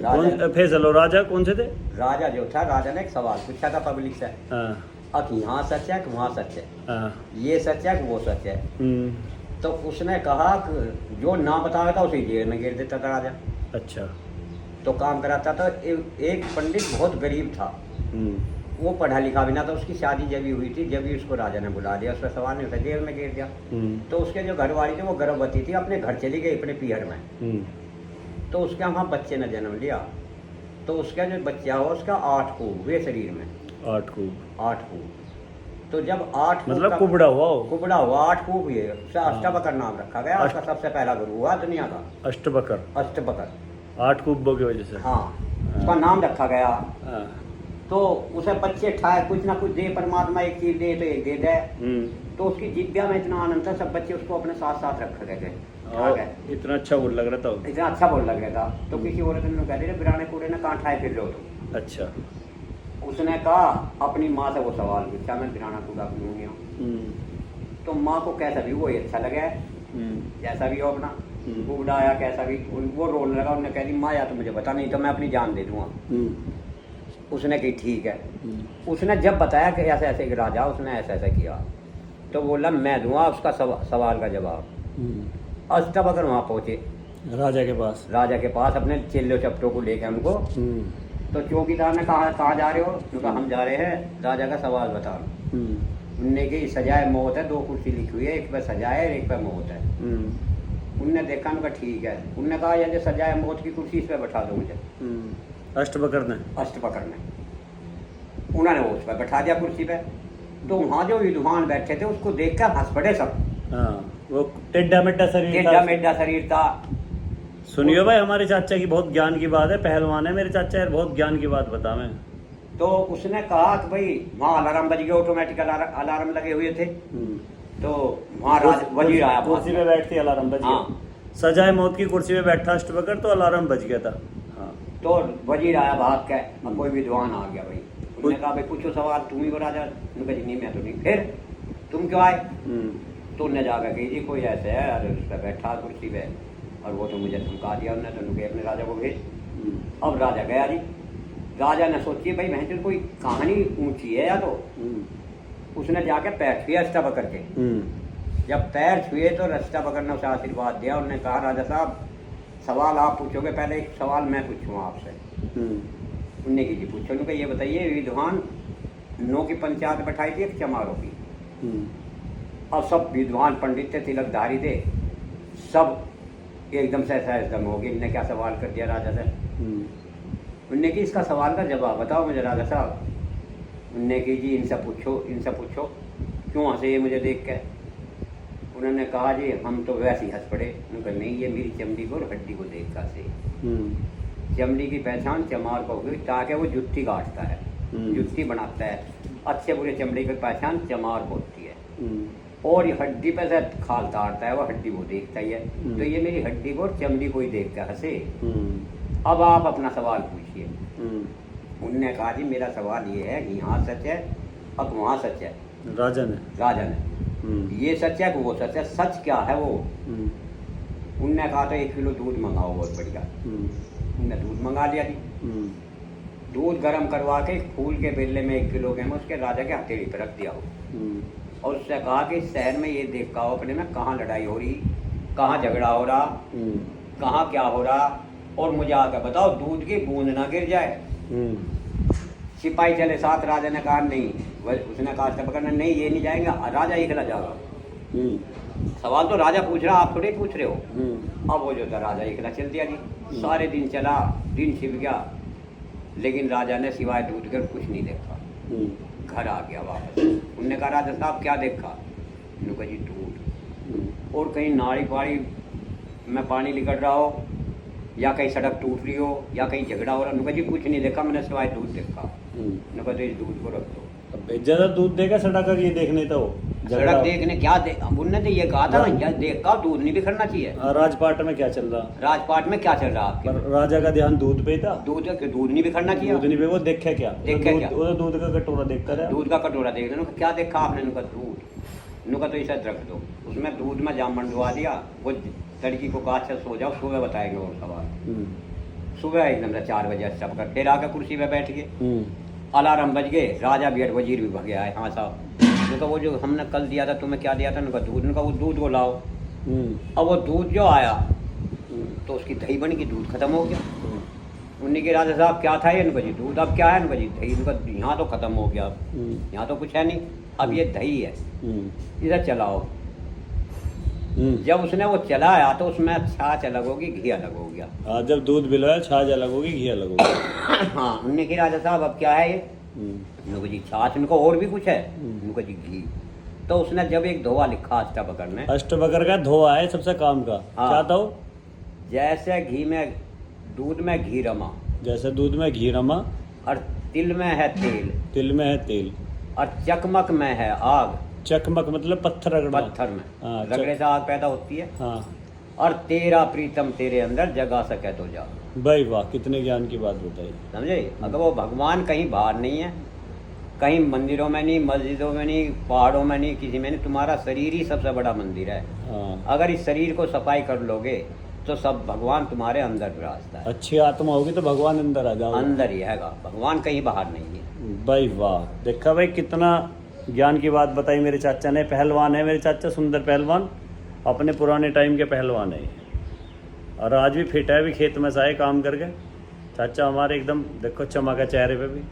फैसल और राजा कौन से थे? राजा जो था, राजा ने एक सवाल पूछा था पब्लिक से, अब यहाँ सच है कि वहाँ सच है, ये सच है कि वो सच है। तो उसने कहा कि जो ना बताया था उसे जेल में गिर देता था राजा। अच्छा। तो काम कराता था। एक पंडित बहुत गरीब था, वो पढ़ा लिखा भी ना था, उसकी शादी जब भी हुई थी, जब भी उसको राजा ने बुला दिया, उसका सवाल नहीं था, जेल में गिर दिया। तो उसके जो घरवाली थी वो गर्भवती थी, अपने घर चली गई अपने पीहर में। तो उसके वहाँ बच्चे ने जन्म लिया। तो उसका जो बच्चा हुआ उसका 8 खूब हुए शरीर में। 8 खूब। 8 खूब। तो जब 8 मतलब कुबड़ा हुआ हो? कुबड़ा हुआ, 8 खूब हुए। अष्टबकर नाम रखा गया, उसका सबसे पहला गुरु हुआ दुनिया का। अष्टबकर। अष्टबकर 8 कुब्बों की वजह से। हाँ, उसका नाम रखा गया। तो उसे बच्चे ठाए, कुछ ना कुछ दे परमात्मा, एक चीज दे तो एक दे दे। तो उसकी जिज्ञा में इतना आनंद था, सब बच्चे उसको अपने साथ साथ रख गए। इतना अच्छा बोल लग रहा था, इतना अच्छा बोल लग रहा था। तो किसी औरत ने कह दिया, बिराने कूड़े ने कहाँ ठाए फिर रहे हो तुम? अच्छा। उसने कहा, अपनी माँ से वो सवाल पूछा, मैं बिराना कूड़ा क्यों नहीं हूँ? तो माँ को कैसा भी वो अच्छा लगा, जैसा भी हो अपना कूड़ा आया कैसा भी, वो रोने लगा। उन्होंने कह दी, माँ या तो मुझे बता, नहीं तो मैं अपनी जान दे दूंगा। उसने कही ठीक है। उसने जब बताया कि ऐसे ऐसे राजा उसने ऐसा ऐसा किया, तो बोला मैं दूंगा उसका सवाल का जवाब। अष्टबकर वहाँ पहुँचे राजा के पास। राजा के पास अपने चेल्लो चपटों को लेकर उनको। तो चौकीदार ने कहा, कहाँ जा रहे हो? तो कहा, हम जा रहे हैं राजा का सवाल बता। उनने की सजाए मौत है, 2 कुर्सी लिखी हुई है, एक पे सजाए एक पे मौत है। उनने देखा, उनका ठीक है। उनने कहा, ये जो सजाए मौत की कुर्सी, इस पे बैठा दो मुझे। अष्टबकर ने उन्होंने वो उस पर बैठा दिया कुर्सी पे। तो वहाँ जो विद्वान बैठे थे उसको देखकर हंस पड़े सब। वो टेढ़ा मेढ़ा शरीर था। सुनियो भाई, हमारे चाचा की बहुत ज्ञान की बात है, पहलवान है मेरे चाचा यार, बहुत ज्ञान की बात बता मैं। तो उसने कहा कि भाई वहाँ अलार्म बज गया, ऑटोमेटिक अलार्म लगे हुए थे। तो वहाँ वजीर आया, कुर्सी पे बैठती अलार्म बज गया। सजाए मौत की कुर्सी पे बैठा अष्टबकर, तो अलार्म बज गया था। तो वजीर आया भाग के, अब कोई विद्वान आ गया भाई। उन्होंने कहा, भाई पूछो सवाल, तुम ही को राजा? उन्होंने कहा, नहीं मैं तो नहीं। फिर तुम क्यों आए? तो उन्हें जाकर कही, जी कोई ऐसे है, अरे उस पर बैठा कुर्सी पे, और वो तो मुझे धमका दिया उन्होंने, तो उन्होंने अपने राजा को भेज। अब राजा गया जी। राजा ने सोची, भाई मैं कोई कहानी ऊंची है या तो। उसने जाके पैर छुए अष्टबकर के। जब पैर छुए तो अष्टबकर ने उसे आशीर्वाद दिया। उन्होंने कहा, राजा साहब सवाल आप पूछोगे, पहले एक सवाल मैं पूछूंगा आपसे। उन्होंने की जी पूछो। उन्होंने ये बताइए, विद्वान 9 की पंचायत बैठाई थी एक चमारों की, और सब विद्वान पंडित थे, तिलकधारी थे, सब एकदम से ऐसा एकदम हो गया। इनने क्या सवाल कर दिया राजा से? उनने की इसका सवाल का जवाब बताओ मुझे राजा साहब। उनने की जी इनसे पूछो क्यों हंसे ये मुझे देख के? उन्होंने कहा, जी हम तो वैसे ही हंस पड़े। उन्होंने कहा, नहीं ये मेरी चमड़ी को और हड्डी को देख कर से। चमड़ी की पहचान चमार को हुई, ताकि वो जुत्ती काटता है, जुत्ती बनाता है, अच्छे बुरे चमड़ी की पहचान चमार को होती है। और ये हड्डी पे से खाल ताड़ता है, वो हड्डी वो देखता ही है। तो ये मेरी हड्डी को और चमड़ी को ही देख कर हंसे। अब आप अपना सवाल पूछिए। उनने कहा, जी मेरा सवाल ये है कि यहाँ सच है अब वहाँ सच है। राजा ने ये सच है कि वो सच है? सच क्या है वो? उनने कहा, तो 1 किलो दूध मंगाओ, बहुत बढ़िया। उनने दूध मंगा लिया जी। दूध गर्म करवा के फूल के बेले में 1 किलो के में उसके राजा के हथेली पर रख दिया हो। और उससे कहा कि शहर में ये देख का अपने में कहाँ लड़ाई हो रही, कहाँ झगड़ा हो रहा, कहाँ क्या हो रहा, और मुझे आकर बताओ, दूध की बूंद ना गिर जाए। सिपाही चले साथ। राजा ने कहा नहीं। उसने कहा अष्टबकर ने, नहीं ये नहीं जाएगा, राजा एकला जाएगा। सवाल तो राजा पूछ रहा, आप थोड़े पूछ रहे हो। अब वो जो था राजा एकला चल दिया जी। सारे दिन चला, दिन छिप गया, लेकिन राजा ने सिवाय दूध के कुछ नहीं देखा। घर आ गया वापस। उनने कहा, राजा साहब क्या देखा? उन्होंने कहा, जी दूध, और कहीं नाड़ी पाड़ी में पानी निकल रहा हो, या कहीं सड़क टूट रही हो, या कहीं झगड़ा हो रहा। उन्होंने कहा, जी कुछ नहीं देखा, मैंने सिवाय दूध देखा। उन्होंने कहा, तो इस दूध को रख दो। ज्यादा दूध देगा सड़क का, ये देखने तो सड़क देखने क्या उनने तो ये कहा था ना, देख का दूध नहीं बिखरना चाहिए। राजपाट में क्या चल रहा? राजपाट में क्या चल रहा आपके? राजा का ध्यान दूध पे था। दूध नहीं बिखरना चाहिए। दूध नहीं पे, वो देखे क्या? वो दूध का कटोरा देख कर, दूध का कटोरा देख रहे। क्या देखा आपने? उनका दूध। उनका तो इसे रख दो। उसमें दूध में जाम मंडवा दिया, वो लड़की को कहा, अच्छा सो जाओ, सुबह बताएंगे और सवाल। सुबह एकदम से 4 बजे सब कर फिर आकर कुर्सी पे बैठ गए, अलार्म बज गए, राजा भी वजीर भी भगे आए। हाँ साहब, उनका वो जो हमने कल दिया था तुम्हें क्या दिया था, उनका दूध, उनका वो दूध को लाओ। अब वो दूध जो आया तो उसकी दही बन गई, दूध खत्म हो गया। उन्हीं के राजा साहब क्या था ये, इनको जी दूध, अब क्या है इनको जी दही, इनका यहाँ तो खत्म हो गया, यहाँ तो कुछ है नहीं, अब ये दही है, इधर चलाओ। जब उसने वो चलाया तो उसमें छाछ अलग होगी, घी अलग हो गया। हाँ, जब दूध बिलोया छाछ अलग होगी, घी अलग होगी। हाँ, उन्होंने कहा राजा साहब अब क्या है ये, उनको जी छाछ, उनको और भी कुछ है, उनको जी घी। तो उसने जब एक धोआ लिखा अष्टवक्र ने, अष्टवक्र का धोआ है सबसे काम का। हाँ। क्या था वो? जैसे घी में, दूध में घी रमा, जैसे दूध में घी रमा, और तिल में है तेल, तिल में है तेल, और चकमक में है आग, चकमक मतलब पत्थर रगड़ना। पत्थर में हाँ, रगड़े से आग पैदा होती है। हाँ और तेरा प्रीतम तेरे अंदर जगा सके तो जा। भाई वाह, कितने ज्ञान की बात बताई। समझे? अगर वो भगवान कहीं बाहर नहीं है, कहीं मंदिरों में नहीं, मस्जिदों में नहीं, पहाड़ों में नहीं, किसी में नहीं, तुम्हारा शरीर ही सबसे बड़ा मंदिर है। हाँ, अगर इस शरीर को सफाई कर लोगे तो सब भगवान तुम्हारे अंदर विराजता है। अच्छी आत्मा होगी तो भगवान अंदर आ जाओ। अंदर ही हैगा, भगवान कहीं बाहर नहीं है। भाई वाह, देखा भाई कितना ज्ञान की बात बताई मेरे चाचा ने। पहलवान है मेरे चाचा, सुंदर पहलवान, अपने पुराने टाइम के पहलवान है, और आज भी फिट है, भी खेत में से आए काम करके। चाचा हमारे एकदम देखो चमक है चेहरे पे भी।